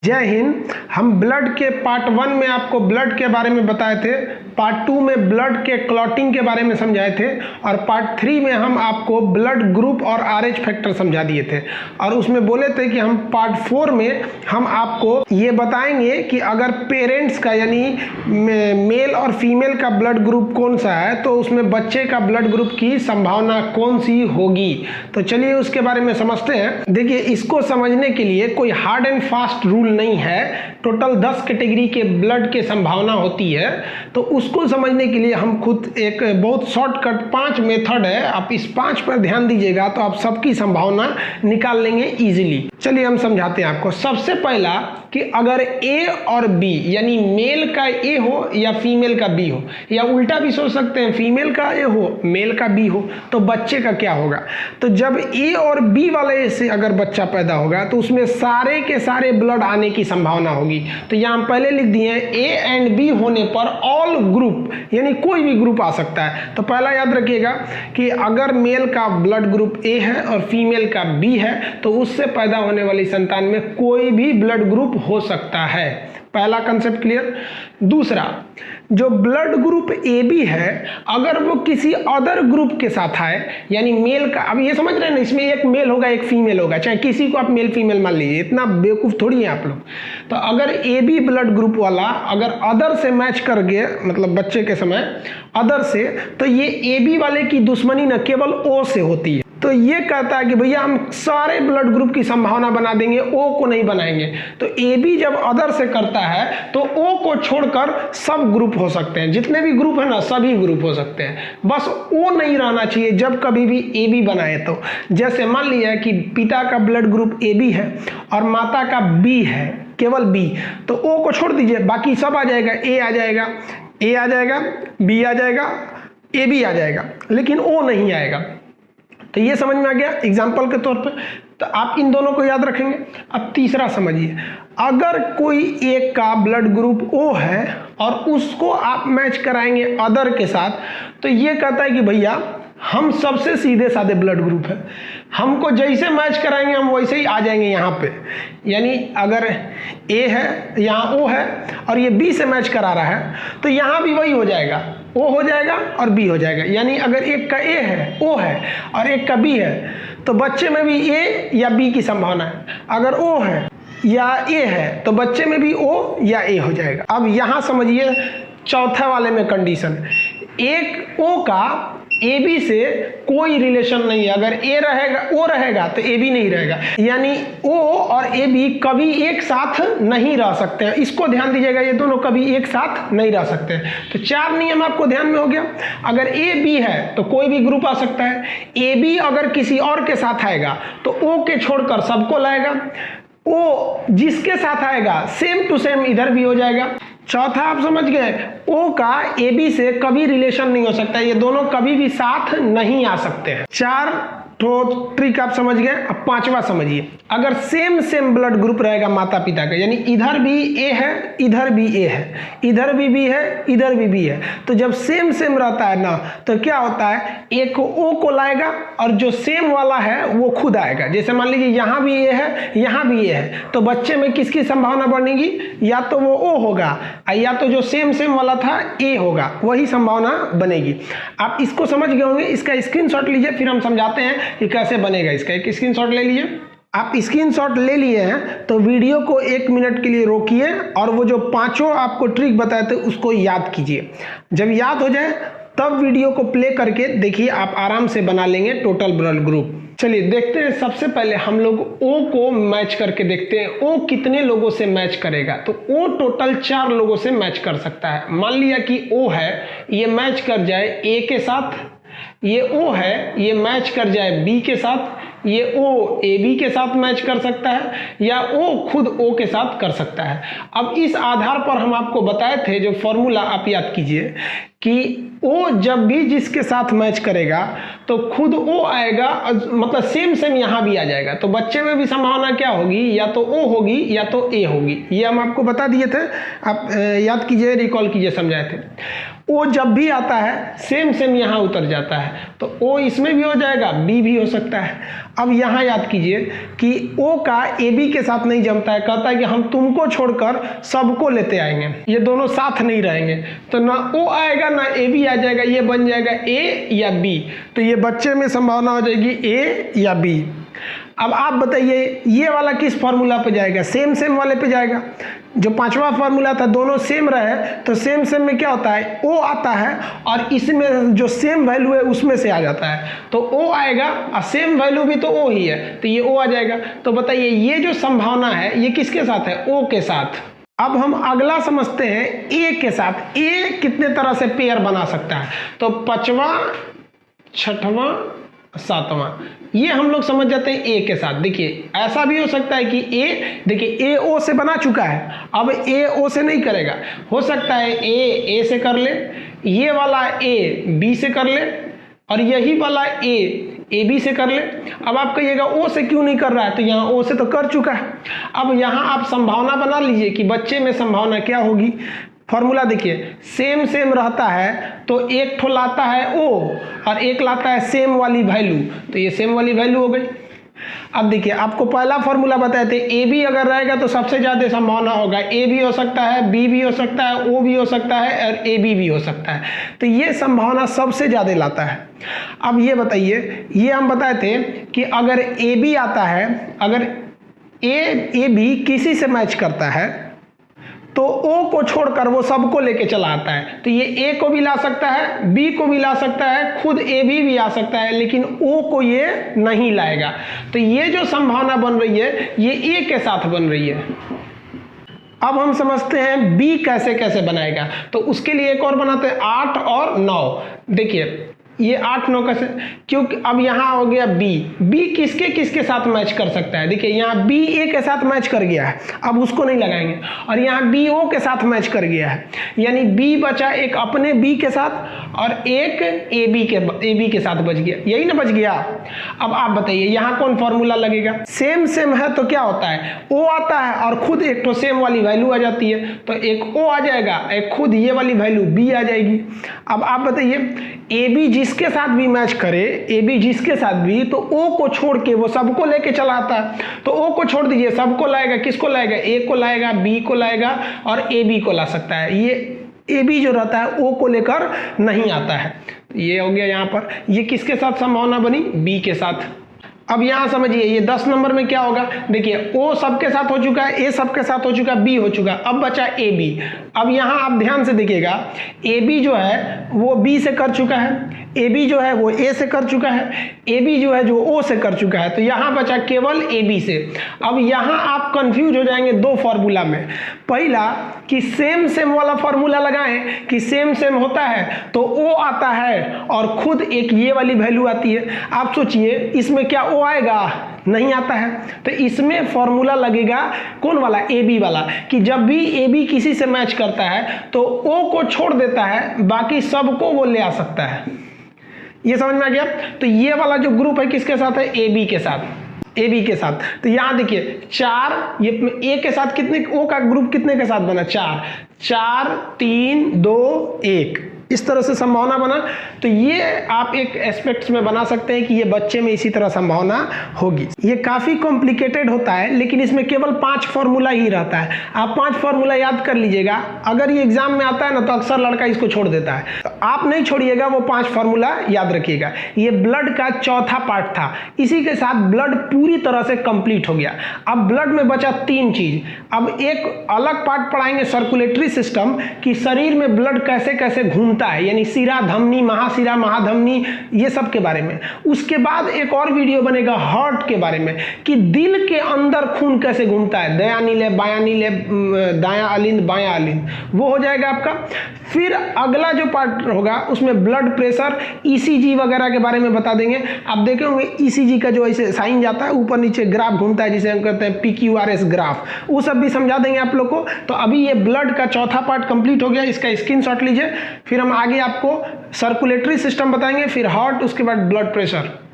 जय हिंद। हम ब्लड के पार्ट 1 में आपको ब्लड के बारे में बताए थे, पार्ट 2 में ब्लड के क्लॉटिंग के बारे में समझाए थे और पार्ट 3 में हम आपको ब्लड ग्रुप और RH फैक्टर समझा दिए थे। और उसमें बोले थे कि हम पार्ट 4 में हम आपको ये बताएंगे कि अगर पेरेंट्स का यानी मेल और फीमेल का ब्लड ग्रुप कौन सा है तो उसमें बच्चे का ब्लड ग्रुप की संभावना कौन सी होगी। तो चलिए उसके बारे में समझते हैं। देखिए, इसको समझने के लिए कोई हार्ड एंड फास्ट रूल नहीं है। टोटल 10 कैटेगरी के ब्लड के संभावना होती है। तो उसको समझने के लिए हम खुद एक बहुत शॉर्टकट 5 मेथड है, आप इस 5 पर ध्यान दीजिएगा तो आप सबकी संभावना निकाल लेंगे इजीली। चलिए हम समझाते हैं आपको। सबसे पहला कि अगर A और B यानी मेल का A हो या फीमेल का B हो, या उल्टा भी सोच सकते हैं फीमेल का A हो मेल का B हो, तो बच्चे का क्या होगा। तो जब A और B वाले से अगर बच्चा पैदा होगा तो उसमें सारे के सारे ब्लड आने की संभावना होगी। तो यहाँ पहले लिख दिए A एंड B होने पर ऑल ग्रुप यानी कोई भी ग्रुप आ सकता है। तो पहला याद रखिएगा कि अगर मेल का ब्लड ग्रुप A है और फीमेल का B है तो उससे पैदा होने वाली संतान में कोई भी ब्लड ग्रुप हो सकता है। पहला कंसेप्ट क्लियर। दूसरा, जो ब्लड ग्रुप AB है अगर वो किसी अदर ग्रुप के साथ है यानी मेल का, अब ये समझ रहे हैं ना, इसमें एक मेल होगा एक फीमेल होगा, चाहे किसी को आप मेल फीमेल मान लीजिए, इतना बेवकूफ़ थोड़ी है आप लोग। तो अगर AB ब्लड ग्रुप वाला अगर अदर से मैच कर गए मतलब बच्चे के समय अदर से, तो ये AB वाले की दुश्मनी न केवल O से होती है। तो ये कहता है कि भैया हम सारे ब्लड ग्रुप की संभावना बना देंगे, O को नहीं बनाएंगे। तो AB जब अदर से करता है तो O को छोड़कर सब ग्रुप हो सकते हैं, जितने भी ग्रुप है ना सभी ग्रुप हो सकते हैं, बस O नहीं रहना चाहिए जब कभी भी AB बनाए। तो जैसे मान लिया कि पिता का ब्लड ग्रुप AB है और माता का B है, केवल B, तो O को छोड़ दीजिए, बाकी सब आ जाएगा। A आ जाएगा, A आ जाएगा, B आ जाएगा, AB आ जाएगा, लेकिन O नहीं आएगा। तो ये समझ में आ गया एग्जाम्पल के तौर पे। तो आप इन दोनों को याद रखेंगे। अब तीसरा समझिए, अगर कोई एक का ब्लड ग्रुप O है और उसको आप मैच कराएंगे अदर के साथ, तो ये कहता है कि भैया हम सबसे सीधे साधे ब्लड ग्रुप है, हमको जैसे मैच कराएंगे हम वैसे ही आ जाएंगे यहाँ पे। यानी अगर A है यहाँ O है और ये B से मैच करा रहा है तो यहाँ भी वही हो जाएगा, O हो जाएगा और B हो जाएगा। यानी अगर एक का A है O है और एक का B है तो बच्चे में भी A या B की संभावना है। अगर O है या A है तो बच्चे में भी O या A हो जाएगा। अब यहाँ समझिए चौथा वाले में कंडीशन, एक O का AB से कोई रिलेशन नहीं है। अगर A रहेगा O रहेगा तो AB नहीं रहेगा, यानी O और AB कभी एक साथ नहीं रह सकते हैं। इसको ध्यान दीजिएगा, ये दोनों कभी एक साथ नहीं रह सकते हैं। तो 4 नियम आपको ध्यान में हो गया। अगर AB है तो कोई भी ग्रुप आ सकता है, AB अगर किसी और के साथ आएगा तो O के छोड़कर सबको लाएगा, O जिसके साथ आएगा सेम टू सेम इधर भी हो जाएगा। चौथा आप समझ गए, O का AB से कभी रिलेशन नहीं हो सकता, ये दोनों कभी भी साथ नहीं आ सकते हैं। 4 तो ट्रिक आप समझ गए। अब 5वां समझिए, अगर सेम ब्लड ग्रुप रहेगा माता पिता का, यानी इधर भी A है इधर भी A है, इधर भी B है इधर भी B है, तो जब सेम रहता है ना तो क्या होता है, एक को O को लाएगा और जो सेम वाला है वो खुद आएगा। जैसे मान लीजिए यहाँ भी A है यहाँ भी A है, तो बच्चे में किसकी संभावना बनेगी, या तो वो O होगा या तो जो सेम वाला था A होगा, वही संभावना बनेगी। आप इसको समझ गए होंगे। इसका स्क्रीनशॉट लीजिए, फिर हम समझाते हैं कि कैसे बनेगा। इसका एक स्क्रीनशॉट ले लीजिए। आप स्क्रीनशॉट ले लिए हैं तो वीडियो को 1 मिनट के लिए रोकिए और वो जो 5 आपको ट्रिक बताए थे उसको याद कीजिए। जब याद हो जाए तब वीडियो को प्ले करके देखिए, आप आराम से बना लेंगे टोटल ब्लड ग्रुप। चलिए देखते हैं। सबसे पहले हम लोग O को मैच करके देखते हैं, O कितने लोगों से मैच करेगा। तो O टोटल 4 लोगों से मैच कर सकता है। मान लिया कि O है, ये मैच कर जाए A के साथ, ये O है ये मैच कर जाए B के साथ, ये O AB के साथ मैच कर सकता है, या O खुद O के साथ कर सकता है। अब इस आधार पर हम आपको बताए थे, जो फॉर्मूला आप याद कीजिए कि ओ जब भी जिसके साथ मैच करेगा तो खुद ओ आएगा, मतलब सेम सेम यहाँ भी आ जाएगा। तो बच्चे में भी संभावना क्या होगी, या तो ओ होगी या तो ए होगी। ये हम आपको बता दिए थे, आप याद कीजिए, रिकॉल कीजिए, समझाए थे। ओ जब भी आता है सेम सेम यहाँ उतर जाता है, तो ओ इसमें भी हो जाएगा, बी भी हो सकता है। अब यहाँ याद कीजिए कि ओ का ए बी के साथ नहीं जमता है, कहता है कि हम तुमको छोड़कर सबको लेते आएंगे, ये दोनों साथ नहीं रहेंगे, तो ना ओ आएगा ना ए बी आ जाएगा, ये बन जाएगा ए या बी। तो ये बच्चे में संभावना हो जाएगी ए या बी। अब आप बताइए ये वाला किस फॉर्मूला पे जाएगा, सेम सेम वाले पे जाएगा। जो पांचवा फॉर्मूला था दोनों सेम रहे, तो सेम सेम में क्या होता है, ओ आता है और इसमें जो सेम वैल्यू है उसमें से आ जाता है, तो ओ आएगा और सेम वैल्यू भी तो ओ ही है, तो ये ओ आ जाएगा। तो बताइए ये जो संभावना है ये किसके साथ है, ओ के साथ। अब हम अगला समझते हैं ए के साथ। ए कितने तरह से पेयर बना सकता है, तो पांचवा, छठवां, सातवां, ये हम लोग समझ जाते हैं ए के साथ। देखिए ऐसा भी हो सकता है कि ए, देखिए ए ओ से बना चुका है, अब ए ओ से नहीं करेगा, हो सकता है ए से कर ले, ये वाला ए बी से कर ले, और यही वाला ए बी से कर ले। अब आप कहिएगा ओ से क्यों नहीं कर रहा है, तो यहाँ ओ से तो कर चुका है। अब यहाँ आप संभावना बना लीजिए कि बच्चे में संभावना क्या होगी। फॉर्मूला देखिए, सेम सेम रहता है तो एक ठो लाता है ओ और एक लाता है सेम वाली वैल्यू, तो ये सेम वाली वैल्यू हो गई। अब देखिए आपको पहला फॉर्मूला बताए थे, ए बी अगर रहेगा तो सबसे ज्यादा संभावना होगा, ए भी हो सकता है, बी भी हो सकता है, ओ भी हो सकता है और ए बी भी हो सकता है, तो ये संभावना सबसे ज्यादा लाता है। अब ये बताइए, ये हम बताए थे कि अगर ए बी आता है, अगर ए बी किसी से मैच करता है तो ओ को छोड़कर वो सबको लेके चला आता है, तो ये ए को भी ला सकता है, बी को भी ला सकता है, खुद ए भी आ सकता है, लेकिन ओ को ये नहीं लाएगा। तो ये जो संभावना बन रही है ये ए के साथ बन रही है। अब हम समझते हैं बी कैसे कैसे बनाएगा, तो उसके लिए एक और बनाते हैं 8 और 9। देखिए ये 8 9 कैसे, क्योंकि अब यहाँ हो गया बी किसके किसके साथ मैच कर सकता है। देखिए यहाँ बी ए के साथ मैच कर गया है, अब उसको नहीं लगाएंगे, और यहाँ बी ओ के साथ मैच कर गया है, यानी बी बचा एक अपने बी के साथ और एक ए बी के साथ बच गया, यही ना बच गया। अब आप बताइए यहाँ कौन फॉर्मूला लगेगा, सेम सेम है तो क्या होता है, ओ आता है और खुद एक तो सेम वाली वैल्यू आ जाती है, तो एक ओ आ जाएगा, एक खुद ये वाली वैल्यू बी आ जाएगी। अब आप बताइए ए बी जिसके साथ भी मैच करे, ए बी जिसके साथ भी, तो ओ को छोड़ के वो सबको लेके चला आता है, तो ओ को छोड़ दीजिए, सबको लाएगा, किसको लाएगा, ए को लाएगा, बी को लाएगा और ए बी को ला सकता है। ये ए बी जो रहता है ओ को लेकर नहीं आता है, ये हो गया यहाँ पर। ये किसके साथ संभावना बनी, बी के साथ। अब यहाँ समझिए ये 10 नंबर में क्या होगा, देखिए ओ सबके साथ हो चुका है, ए सबके साथ हो चुका है, बी हो चुका है, अब बचा ए बी। अब यहाँ आप ध्यान से देखिएगा, ए बी जो है वो बी से कर चुका है, ए बी जो है वो ए से कर चुका है, ए बी जो है जो ओ से कर चुका है, तो यहाँ बचा केवल ए बी से। अब यहाँ आप कंफ्यूज हो जाएंगे दो फॉर्मूला में, पहला कि सेम सेम वाला फॉर्मूला लगाएं कि सेम सेम होता है तो ओ आता है और खुद एक ये वाली वैल्यू आती है। आप सोचिए इसमें क्या ओ आएगा, नहीं आता है, तो इसमें फॉर्मूला लगेगा कौन वाला, ए बी वाला, कि जब भी ए बी किसी से मैच करता है तो ओ को छोड़ देता है, बाकी सबको वो ले आ सकता है। ये समझ में आ गया। तो ये वाला जो ग्रुप है किसके साथ है, ए बी के साथ, ए बी के साथ। तो यहां देखिए 4, ये ए के साथ कितने, ओ का ग्रुप कितने के साथ बना, 4 4 3 2 1, इस तरह से संभावना बना। तो ये आप एक एस्पेक्ट्स में बना सकते हैं कि ये बच्चे में इसी तरह संभावना होगी। ये काफी कॉम्प्लिकेटेड होता है, लेकिन इसमें केवल 5 फॉर्मूला ही रहता है। आप 5 फॉर्मूला याद कर लीजिएगा, अगर ये एग्जाम में आता है ना तो अक्सर लड़का इसको छोड़ देता है, तो आप नहीं छोड़िएगा, वो 5 फॉर्मूला याद रखिएगा। ये ब्लड का चौथा पार्ट था, इसी के साथ ब्लड पूरी तरह से कंप्लीट हो गया। अब ब्लड में बचा 3 चीज। अब एक अलग पार्ट पढ़ाएंगे सर्कुलेटरी सिस्टम, कि शरीर में ब्लड कैसे कैसे घूमता है, यानी शिरा धमनी, महाशिरा, महाधमनी, ये सब के बारे में। उसके बाद एक और वीडियो बनेगा हार्ट के बारे में, कि दिल के अंदर खून कैसे घूमता है, दया नीले बाया नीले, दाया अलिंद बाया अलिंद, वो हो जाएगा आपका। फिर अगला जो पार्ट होगा उसमें ब्लड प्रेशर, ईसीजी वगैरह के बारे में बता देंगे। आप देखे होंगे ईसीजी का जो ऐसे साइन जाता है, ऊपर नीचे ग्राफ घूमता है, जिसे हम कहते हैं PQRS ग्राफ, वो सब भी समझा देंगे आप लोग को। तो अभी ये ब्लड का चौथा पार्ट कंप्लीट हो गया, इसका स्क्रीनशॉट लीजिए, फिर हम हम आगे आपको सर्कुलेटरी सिस्टम बताएंगे, फिर हार्ट, उसके बाद ब्लड प्रेशर।